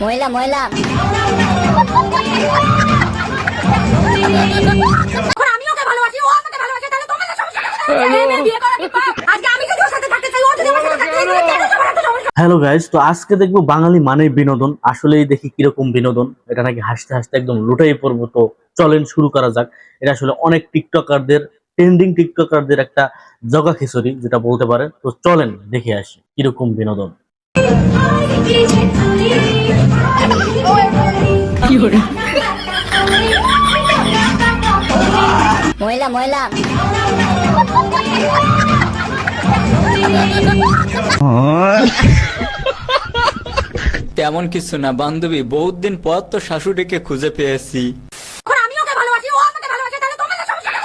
মহিলা মহিলা আমি ওকে ভালোবাসি, ও আমাকে ভালোবাসে, তাহলে তোমার সমস্যা কি? বিয়ে করা কি পাপ? আজকে আমি যদি ওর সাথে থাকতে চাই, ও যদি আমার সাথে থাকতে চায়, তাহলে তোমার এত সমস্যা। হ্যালো গাইস, তো আজকে দেখবো বাঙালি মানে বিনোদন। আসলেই দেখি কিরকম বিনোদন। এটা নাকি হাসতে হাসতে একদম লুটাই পড়বো। তো চলেন শুরু করা যাক। এটা আসলে অনেক টিকটকারদের, ট্রেন্ডিং টিকটকারদের একটা জগা খিচুড়ি যেটা বলতে পারে। তো চলেন দেখে আসি কিরকম বিনোদন। মহিলা মহিলা তেমন কিছু না বান্ধবী, বহুত দিন পর তো শাশুড়িকে খুঁজে পেয়েছি। আমি ওকে ভালোবাসি, ও আমাকে ভালোবাসে, তাহলে তোমার সমস্যা কি?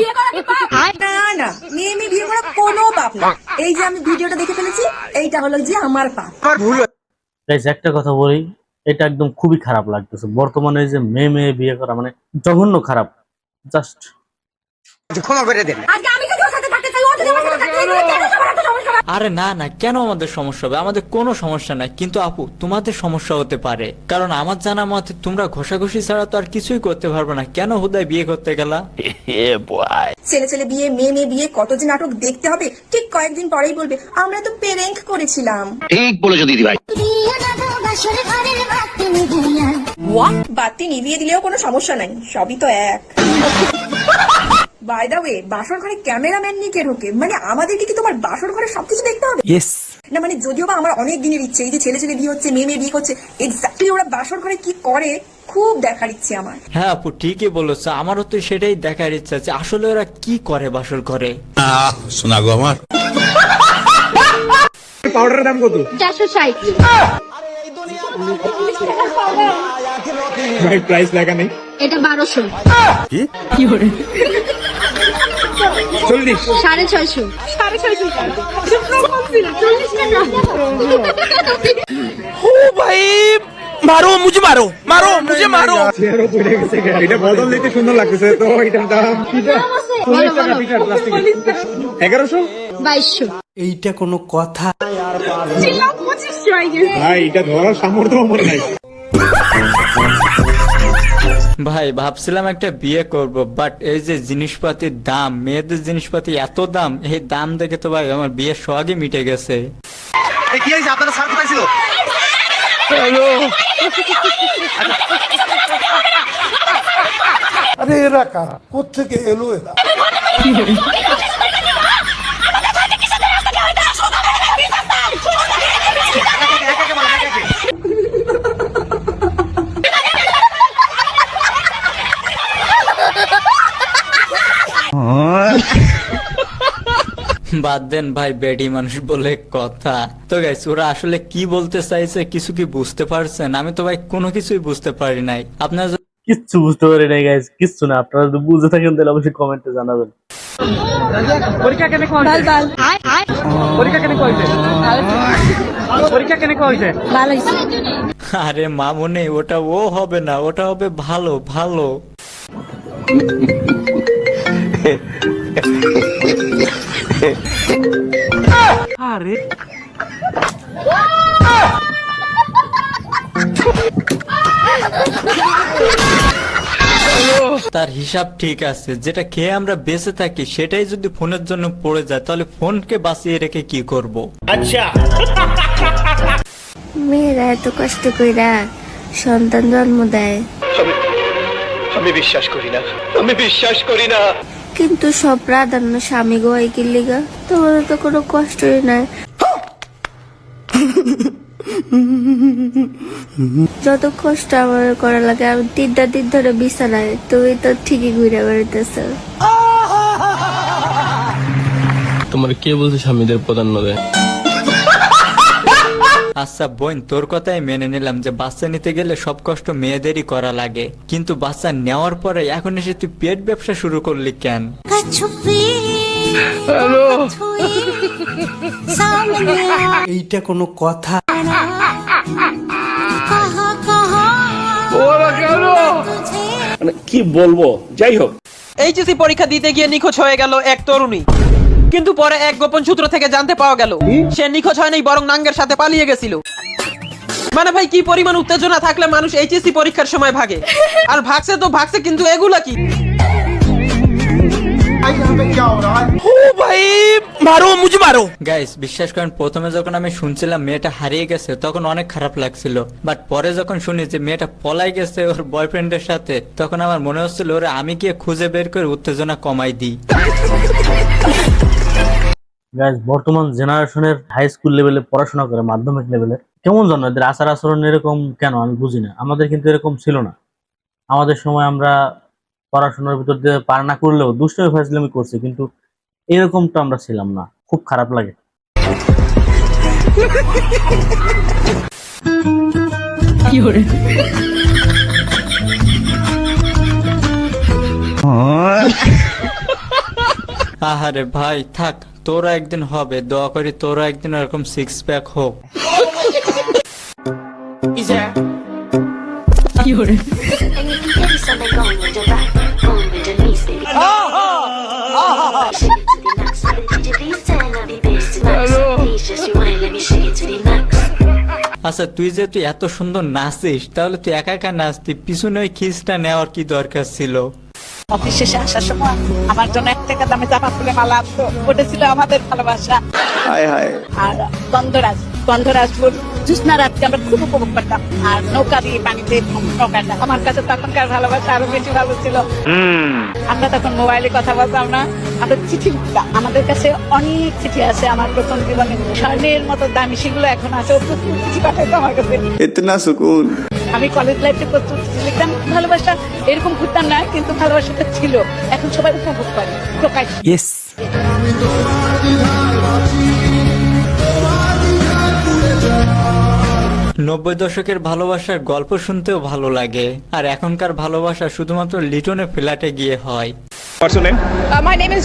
বিয়ে করা কি পাপ? না না, মেয়ে বিয়ে করা কোনো পাপ না। এই যে আমি ভিডিওটা দেখে ফেলেছি, এইটা হলো যে আমার পাপ। গাইস একটা কথা বলি, এটা একদম খুবই খারাপ লাগতেছে। বর্তমানে যে মেয়ে বিয়ে করা মানে জঘন্য খারাপ। জাস্ট ক্ষমা করে দেন। আজকে আমি যদি ওর সাথে থাকতে চাই, ও যদি আমার সাথে থাকতে চায়, তাহলে তোমার এত সমস্যা। আরে না না, কেন আমাদের সমস্যা হবে? আমাদের কোনো সমস্যা নাই, কিন্তু আপু তোমাদের সমস্যা হতে পারে। কারণ আমার জানা মতে তোমরা ঘষাঘষি ছাড়া তো আর কিছুই করতে পারবে না। কেন হুদায় বিয়ে করতে গেলা? ছেলে ছেলে বিয়ে, মেয়ে বিয়ে, কত যে নাটক দেখতে হবে। ঠিক কয়েকদিন পরেই বলবে আমরা তো প্রেঙ্ক করেছিলাম। ঠিক বলেছো দিদি ভাই। বাতি নিভিয়ে দিলেও কোনো সমস্যা নাই, সবই তো এক। বাই দা ওয়ে, বাসর ঘরে ক্যামেরাম্যান নিয়ে কে ঢোকে? মানে আমাদেরকে কি তোমার বাসর ঘরে সবকিছু দেখতে হবে? না মানে যদিও বা আমার অনেক দিনের ইচ্ছে, এই যে ছেলে ছেলে বিয়ে হচ্ছে, মেয়ে বিয়ে করছে, এক্স্যাক্টলি ওরা বাসর ঘরে কি করে খুব দেখার ইচ্ছে আমার। হ্যাঁ আপু ঠিকই বলেছো, আমারও তো সেটাই দেখার ইচ্ছা আছে আসলে ওরা কি করে বাসর ঘরে। শোনা গো আমার। পাউডারের দাম কত? 460। ভাই প্রাইস লেখা নেই। এটা 1200। কি করে? 40। 650। চেয়ারও পড়ে গেছে। এটা বদল দিতে সুন্দর লাগতেছে তো। এটার দাম 40 টাকা পিটার প্লাস্টিক। 1100। 2200। এইটা কোনো কথা? ভাই এটা ধরার সামর্থ্য আমার নাই। ভাই ভাবছিলাম একটা বিয়ে করব, বাট এই যে জিনিসপাতির দাম, মেয়েদের জিনিসপাতি এত দাম, এই দাম দেখে তো ভাই আমার বিয়ের সোহাগই মিটে গেছে। কি হয়েছে আপনারা স্যার কোথায় ছিল? আরে এরা কারা, কোত্থেকে এলো এরা? বাদ দেন ভাই, বেডি মানুষ বলে কথা। তো গাইস ওরা আসলে কি বলতে চাইছে কিছু কি বুঝতে পারছেন? আমি তো ভাই কোনো কিছুই বুঝতে পারি নাই। আপনারা কিচ্ছু বুঝতে পারি নাই গাইস, কিচ্ছু না। আপনারা যদি বুঝে থাকেন তাহলে অবশ্যই কমেন্টে জানাবেন। পরীক্ষা কেন কইছে? পরীক্ষা কেন কইছে? পরীক্ষা কেন কইছে? ভালো হইছে। আরে মামুনি, ওটা ও হবে না, ওটা হবে ভালো ভালো। আরে তার হিসাব ঠিক আছে, যেটা খেয়ে আমরা বেঁচে থাকি সেটাই যদি ফোনের জন্য পড়ে যায় তাহলে ফোনকে বাঁচিয়ে রেখে কি করব? মেয়েরা এত কষ্ট কইরা সন্তান জন্ম দেয়, আমি বিশ্বাস করি না, আমি বিশ্বাস করি না। কিন্তু সব প্রাধান্য স্বামী গো এই কিল্লিগা। তোমার তো কোনো কষ্টই নাই। যত কষ্ট আমার করা লাগে, আমি 3টা দিন ধরে বিছানায়, তুমি তো ঠিকই ঘুরে বেড়াইতেছ। তোমার কে বলছে স্বামীদের প্রাধান্য দেয়? আচ্ছা বোন, তোর কথাই মেনে নিলাম যে বাচ্চা নিতে গেলে সব কষ্ট মেয়েদেরই করা লাগে, কিন্তু বাচ্চা নেওয়ার পরে এখন এসে তুই পেট ব্যবসা শুরু করলি কেন? এইটা কোনো কথা? মানে কি বলবো, যাই হোক। এইচএসসি পরীক্ষা দিতে গিয়ে নিখোঁজ হয়ে গেল এক তরুণী। কিন্তু পরে এক গোপন সূত্র থেকে জানতে পাওয়া গেল সে নিখোঁজ হয়নি, বরং নাঙ্গের সাথে পালিয়ে গেছিল। মানে ভাই কি পরিমাণ উত্তেজনা থাকলে মানুষ এইচএসসি পরীক্ষার সময় ভাগে, আর ভাগছে তো ভাগছে, কিন্তু এগুলা কি? গাইস বিশ্বাস করেন, প্রথমে যখন আমি শুনছিলাম মেয়েটা হারিয়ে গেছে তখন অনেক খারাপ লাগছিল, বাট পরে যখন শুনি যে মেয়েটা পলাই গেছে ওর বয়ফ্রেন্ডের সাথে, তখন আমার মনে হচ্ছিল ওরে আমি গিয়ে খুঁজে বের করে উত্তেজনা কমাই দিই। গাইস বর্তমান জেনারেশনের হাই স্কুল লেভেলে পড়াশোনা করে, মাধ্যমিক লেভেলে, কেমন জানো এদের আচার আচরণ এরকম কেন আমি বুঝি না। আমাদের কিন্তু এরকম ছিল না। আমাদের সময় আমরা পড়াশোনার ভিতর দিয়ে পার না করলেও দুষ্টমি ফাজলামি করছি, কিন্তু এরকমটা আমরা ছিলাম না। খুব খারাপ লাগে। আহারে ভাই থাক, তোরা একদিন হবে, দোয়া করি তোরা একদিন এরকম সিক্স প্যাক হোক। আচ্ছা তুই যে তুই এত সুন্দর নাচিস, তাহলে তুই একা একা নাচতি, পিছনে ওই খিসটা নেওয়ার কি দরকার ছিল? অফিস শেষে আসার সময় আমার জন্য 1 টাকা দামে চাপা ফুলে মালা আনতো, ওটা ছিল আমাদের ভালোবাসা। আর গন্ধরাজপুর জ্যোৎস্না রাতকে আমরা খুব উপভোগ করতাম, আর নৌকা দিয়ে পানিতে নৌকাটা আমার কাছে তখনকার ভালোবাসা আরো বেশি ভালো ছিল। আমরা তখন মোবাইলে কথা বলতাম না, আমরা চিঠি লিখতাম। আমাদের কাছে অনেক চিঠি আছে আমার প্রথম জীবনে, স্বর্ণের মতো দামি, সেগুলো এখন আছে। ও প্রচুর চিঠি পাঠাইতো আমার কাছে। আমি কলেজ লাইফে প্রচুর চিঠি লিখতাম। ভালোবাসা এরকম ঘুরতাম না, কিন্তু ভালোবাসাটা ছিল। এখন সবাই উপভোগ করে প্রকাশ। 90 দশকের ভালোবাসার গল্প শুনতেও ভালো লাগে, আর এখনকার ভালোবাসা শুধুমাত্র লিটনে ফ্ল্যাটে গিয়ে হয়। My name is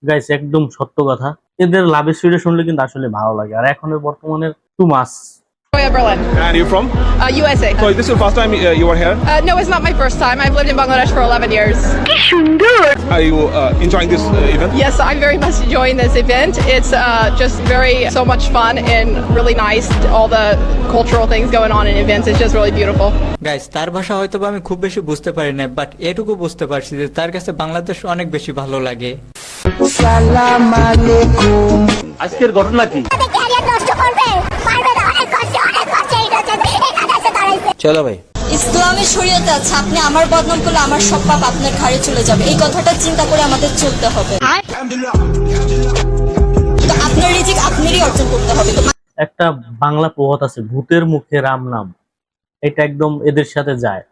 গাইস একদম সত্য কথা, এদের লাভ স্টোরি শুনলে কিন্তু আসলে ভালো লাগে। আর এখন বর্তমানের টু মাস। Joya Berlin. And you from? USA. So is this your first time you were here? No, it's not my first time. I've lived in Bangladesh for 11 years. Are you enjoying this event? Yes, I'm very much enjoying this event. It's just so much fun and really nice. All the cultural things going on in events. It's just really beautiful. Guys তার ভাষা হয়তো বা আমি খুব বেশি বুঝতে পারি না, বাট এটুকু বুঝতে পারছি যে তার কাছে বাংলাদেশ অনেক বেশি ভালো লাগে। আজকের ঘটনা কি? চলো ভাই, ইসলামের শরীয়তে আছে আপনি আমার বদনাম করলে আমার সব পাপ আপনার ঘাড়ে চলে যাবে, এই কথাটা চিন্তা করে আমাদের চলতে হবে। তো আপনার রিজিক আপনারই অর্জন করতে হবে। একটা বাংলা প্রবাদ আছে, ভূতের মুখে রাম নাম। এটা একদম এদের সাথে যায়।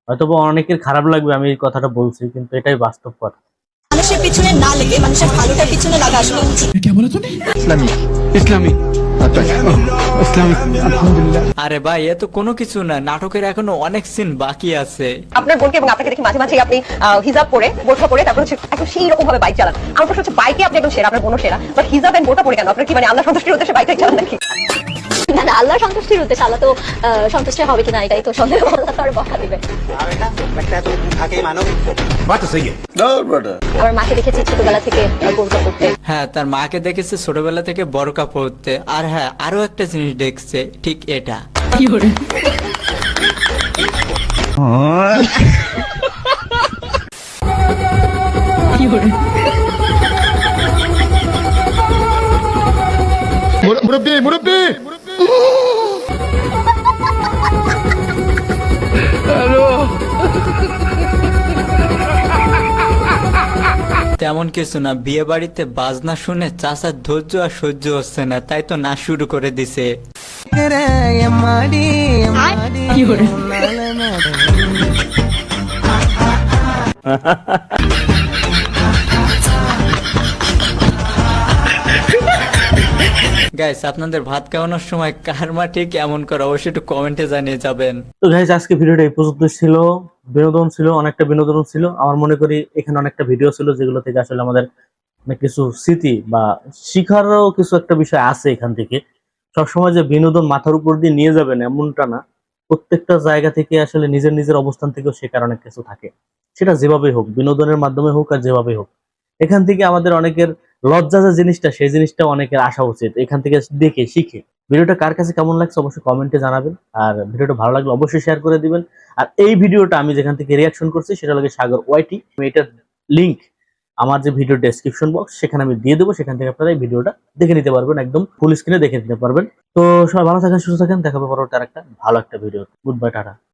হয়তো অনেকের খারাপ লাগবে আমি এই কথাটা বলছি, কিন্তু এটাই বাস্তব কথা। মানুষের পিছনে না লেগে মানুষের ভালোটার পিছনে লাগা আসলে উচিত। ইসলামী আরে ভাই এ তো কোনো কিছু না, নাটকের এখনো অনেক সিন বাকি আছে। আপনার বোনকে এবং আপনাকে দেখি মাঝে মাঝে আপনি হিজাব পরে, বোরখা পরে, তারপর হচ্ছে একদম সেই রকম ভাবে বাইক চালান। আমার প্রশ্ন হচ্ছে, বাইকে আপনি একদম সেরা, আপনার বোনও সেরা, বাট হিজাব এন্ড বোরখা পরে কেন? আপনার কি মানে আল্লাহ সন্তুষ্টির উদ্দেশ্যে বাইক চালান নাকি? না না, আল্লাহর সন্তুষ্টির উদ্দেশ্যে। আল্লাহ তো সন্তুষ্ট হবে কিনা এটাই তো সন্দেহ, আল্লাহ তো আর বকা দিবে। আমার মাকে দেখেছি ছোটবেলা থেকে বোরখা পরতে। হ্যাঁ তার মাকে দেখেছে ছোটবেলা থেকে বড়কা পড়তে। আর হ্যাঁ আরো একটা জিনিস দেখছে, ঠিক এটা। মুরব্বী তেমন কিছু না, বিয়ে বাড়িতে বাজনা শুনে চাচার ধৈর্য আর সহ্য হচ্ছে না, তাই তো নাচ শুরু করে দিছে। গাইস আপনাদের ভাত খাওয়ানোর সময় কার মা ঠিক এমন করে অবশ্যই একটু কমেন্টে জানিয়ে যাবেন। তো গাইস আজকে ভিডিওটা এই পর্যন্ত ছিল। বিনোদন ছিল, অনেকটা বিনোদন ছিল। আমার মনে করি এখানে অনেকটা ভিডিও ছিল যেগুলো থেকে আসলে আমাদের অনেক কিছু স্মৃতি বা শিখারও কিছু একটা বিষয় আছে এখান থেকে। সবসময় যে বিনোদন মাথার উপর দিয়ে নিয়ে যাবেন এমনটা না, প্রত্যেকটা জায়গা থেকে আসলে নিজের নিজের অবস্থান থেকেও শেখার অনেক কিছু থাকে। সেটা যেভাবেই হোক, বিনোদনের মাধ্যমে হোক আর যেভাবেই হোক, এখান থেকে আমাদের অনেকের লজ্জা যে জিনিসটা, সেই জিনিসটা অনেকের আসা উচিত এখান থেকে দেখে শিখে। ভিডিওটা কার কাছে কেমন লাগছে অবশ্যই কমেন্টে জানাবেন, আর ভিডিওটা ভালো লাগলে অবশ্যই শেয়ার করে দিবেন। আর এই ভিডিওটা আমি যেখান থেকে রিয়াকশন করছি সেটা লাগে সাগর ওয়াইটি। এটার লিংক আমার যে ভিডিও ডেসক্রিপশন বক্স সেখানে আমি দিয়ে দেবো, সেখান থেকে আপনারা এই ভিডিওটা দেখে নিতে পারবেন, একদম ফুল স্ক্রিনে দেখে নিতে পারবেন। তো সবাই ভালো থাকেন, সুস্থ থাকেন, দেখা হবে পরবর্তী আরেকটা ভালো একটা ভিডিও। Good bye, tata.